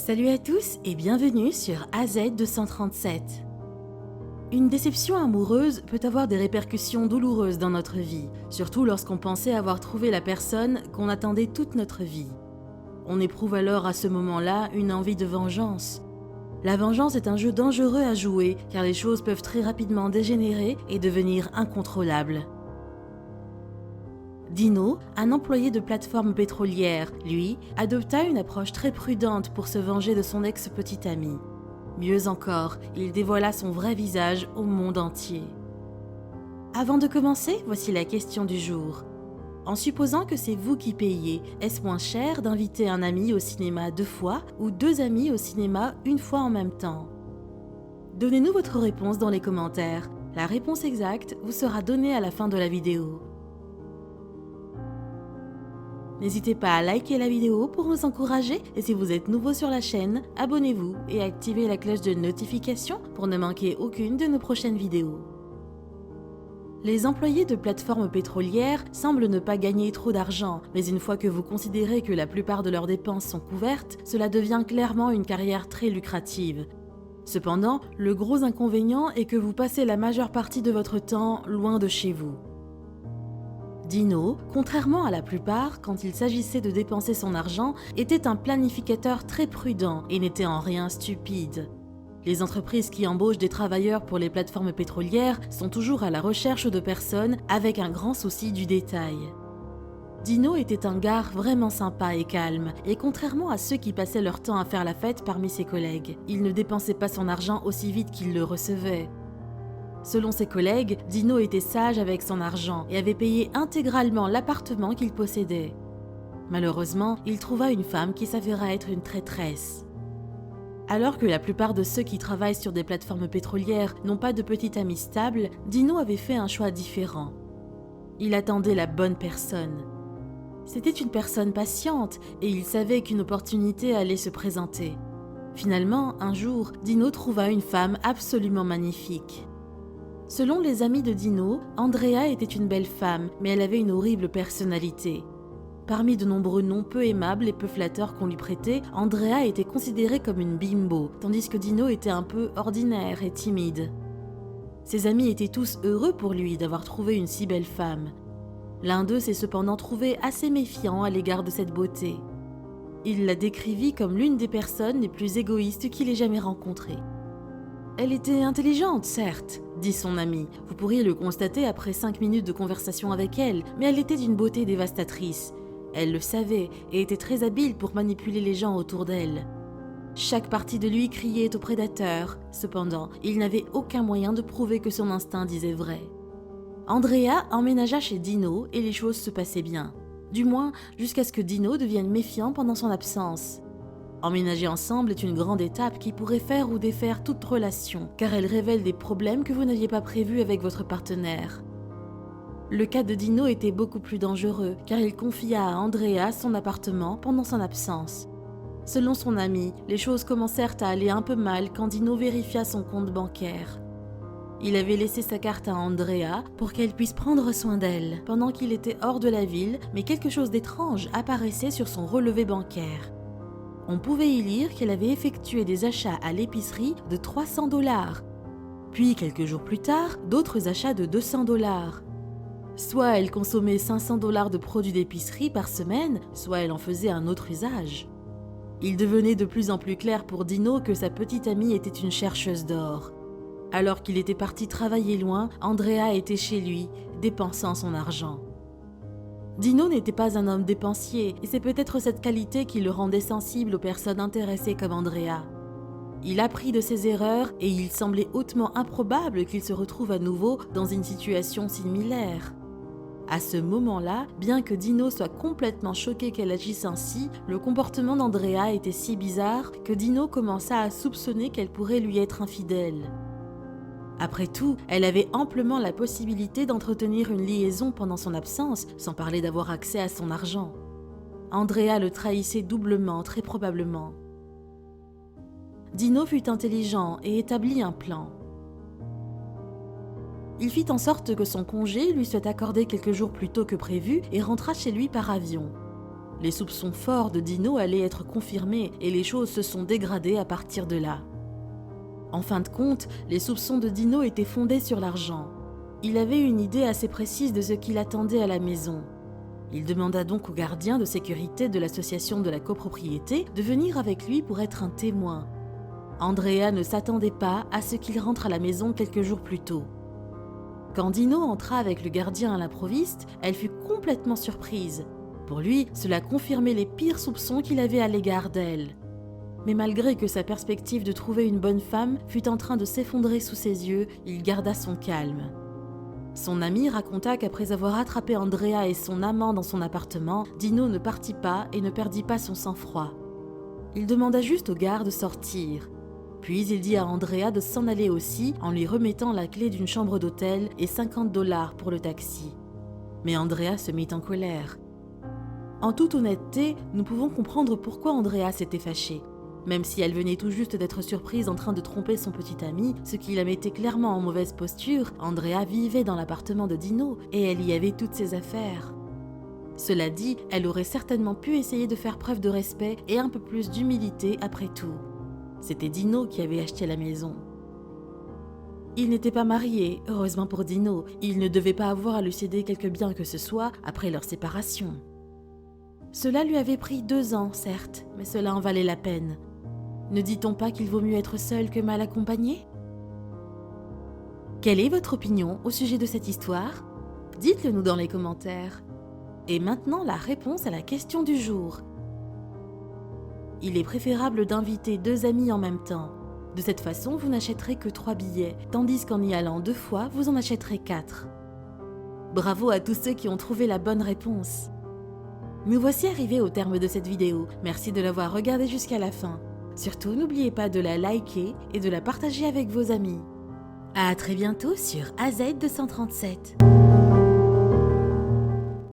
Salut à tous et bienvenue sur AZ237. Une déception amoureuse peut avoir des répercussions douloureuses dans notre vie, surtout lorsqu'on pensait avoir trouvé la personne qu'on attendait toute notre vie. On éprouve alors à ce moment-là une envie de vengeance. La vengeance est un jeu dangereux à jouer car les choses peuvent très rapidement dégénérer et devenir incontrôlables. Dino, un employé de plateforme pétrolière, lui, adopta une approche très prudente pour se venger de son ex-petite amie. Mieux encore, il dévoila son vrai visage au monde entier. Avant de commencer, voici la question du jour. En supposant que c'est vous qui payez, est-ce moins cher d'inviter un ami au cinéma 2 fois ou 2 amis au cinéma 1 fois en même temps? Donnez-nous votre réponse dans les commentaires. La réponse exacte vous sera donnée à la fin de la vidéo. N'hésitez pas à liker la vidéo pour nous encourager et si vous êtes nouveau sur la chaîne, abonnez-vous et activez la cloche de notification pour ne manquer aucune de nos prochaines vidéos. Les employés de plateformes pétrolières semblent ne pas gagner trop d'argent, mais une fois que vous considérez que la plupart de leurs dépenses sont couvertes, cela devient clairement une carrière très lucrative. Cependant, le gros inconvénient est que vous passez la majeure partie de votre temps loin de chez vous. Dino, contrairement à la plupart, quand il s'agissait de dépenser son argent, était un planificateur très prudent et n'était en rien stupide. Les entreprises qui embauchent des travailleurs pour les plateformes pétrolières sont toujours à la recherche de personnes avec un grand souci du détail. Dino était un gars vraiment sympa et calme, et contrairement à ceux qui passaient leur temps à faire la fête parmi ses collègues, il ne dépensait pas son argent aussi vite qu'il le recevait. Selon ses collègues, Dino était sage avec son argent et avait payé intégralement l'appartement qu'il possédait. Malheureusement, il trouva une femme qui s'avéra être une traîtresse. Alors que la plupart de ceux qui travaillent sur des plateformes pétrolières n'ont pas de petite amie stable, Dino avait fait un choix différent. Il attendait la bonne personne. C'était une personne patiente et il savait qu'une opportunité allait se présenter. Finalement, un jour, Dino trouva une femme absolument magnifique. Selon les amis de Dino, Andrea était une belle femme, mais elle avait une horrible personnalité. Parmi de nombreux noms peu aimables et peu flatteurs qu'on lui prêtait, Andrea était considérée comme une bimbo, tandis que Dino était un peu ordinaire et timide. Ses amis étaient tous heureux pour lui d'avoir trouvé une si belle femme. L'un d'eux s'est cependant trouvé assez méfiant à l'égard de cette beauté. Il la décrivit comme l'une des personnes les plus égoïstes qu'il ait jamais rencontrées. Elle était intelligente, certes, dit son ami. Vous pourriez le constater après 5 minutes de conversation avec elle, mais elle était d'une beauté dévastatrice. Elle le savait et était très habile pour manipuler les gens autour d'elle. Chaque partie de lui criait au prédateur. Cependant, il n'avait aucun moyen de prouver que son instinct disait vrai. Andrea emménagea chez Dino et les choses se passaient bien. Du moins, jusqu'à ce que Dino devienne méfiant pendant son absence. Emménager ensemble est une grande étape qui pourrait faire ou défaire toute relation, car elle révèle des problèmes que vous n'aviez pas prévus avec votre partenaire. Le cas de Dino était beaucoup plus dangereux, car il confia à Andrea son appartement pendant son absence. Selon son ami, les choses commencèrent à aller un peu mal quand Dino vérifia son compte bancaire. Il avait laissé sa carte à Andrea pour qu'elle puisse prendre soin d'elle, pendant qu'il était hors de la ville, mais quelque chose d'étrange apparaissait sur son relevé bancaire. On pouvait y lire qu'elle avait effectué des achats à l'épicerie de 300 $. Puis, quelques jours plus tard, d'autres achats de 200 $. Soit elle consommait 500 $ de produits d'épicerie par semaine, soit elle en faisait un autre usage. Il devenait de plus en plus clair pour Dino que sa petite amie était une chercheuse d'or. Alors qu'il était parti travailler loin, Andrea était chez lui, dépensant son argent. Dino n'était pas un homme dépensier, et c'est peut-être cette qualité qui le rendait sensible aux personnes intéressées comme Andrea. Il apprit de ses erreurs et il semblait hautement improbable qu'il se retrouve à nouveau dans une situation similaire. À ce moment-là, bien que Dino soit complètement choqué qu'elle agisse ainsi, le comportement d'Andrea était si bizarre que Dino commença à soupçonner qu'elle pourrait lui être infidèle. Après tout, elle avait amplement la possibilité d'entretenir une liaison pendant son absence, sans parler d'avoir accès à son argent. Andrea le trahissait doublement, très probablement. Dino fut intelligent et établit un plan. Il fit en sorte que son congé lui soit accordé quelques jours plus tôt que prévu et rentra chez lui par avion. Les soupçons forts de Dino allaient être confirmés et les choses se sont dégradées à partir de là. En fin de compte, les soupçons de Dino étaient fondés sur l'argent. Il avait une idée assez précise de ce qu'il attendait à la maison. Il demanda donc au gardien de sécurité de l'association de la copropriété de venir avec lui pour être un témoin. Andrea ne s'attendait pas à ce qu'il rentre à la maison quelques jours plus tôt. Quand Dino entra avec le gardien à l'improviste, elle fut complètement surprise. Pour lui, cela confirmait les pires soupçons qu'il avait à l'égard d'elle. Mais malgré que sa perspective de trouver une bonne femme fût en train de s'effondrer sous ses yeux, il garda son calme. Son ami raconta qu'après avoir attrapé Andrea et son amant dans son appartement, Dino ne partit pas et ne perdit pas son sang-froid. Il demanda juste au gars de sortir. Puis il dit à Andrea de s'en aller aussi en lui remettant la clé d'une chambre d'hôtel et $50 pour le taxi. Mais Andrea se mit en colère. En toute honnêteté, nous pouvons comprendre pourquoi Andrea s'était fâchée. Même si elle venait tout juste d'être surprise en train de tromper son petit ami, ce qui la mettait clairement en mauvaise posture, Andrea vivait dans l'appartement de Dino et elle y avait toutes ses affaires. Cela dit, elle aurait certainement pu essayer de faire preuve de respect et un peu plus d'humilité après tout. C'était Dino qui avait acheté la maison. Il n'était pas marié, heureusement pour Dino, il ne devait pas avoir à lui céder quelque bien que ce soit après leur séparation. Cela lui avait pris 2 ans, certes, mais cela en valait la peine. Ne dit-on pas qu'il vaut mieux être seul que mal accompagné ? Quelle est votre opinion au sujet de cette histoire ? Dites-le nous dans les commentaires. Et maintenant, la réponse à la question du jour. Il est préférable d'inviter 2 amis en même temps. De cette façon, vous n'achèterez que 3 billets, tandis qu'en y allant 2 fois, vous en achèterez 4. Bravo à tous ceux qui ont trouvé la bonne réponse. Nous voici arrivés au terme de cette vidéo. Merci de l'avoir regardée jusqu'à la fin. Surtout, n'oubliez pas de la liker et de la partager avec vos amis. À très bientôt sur AZ237.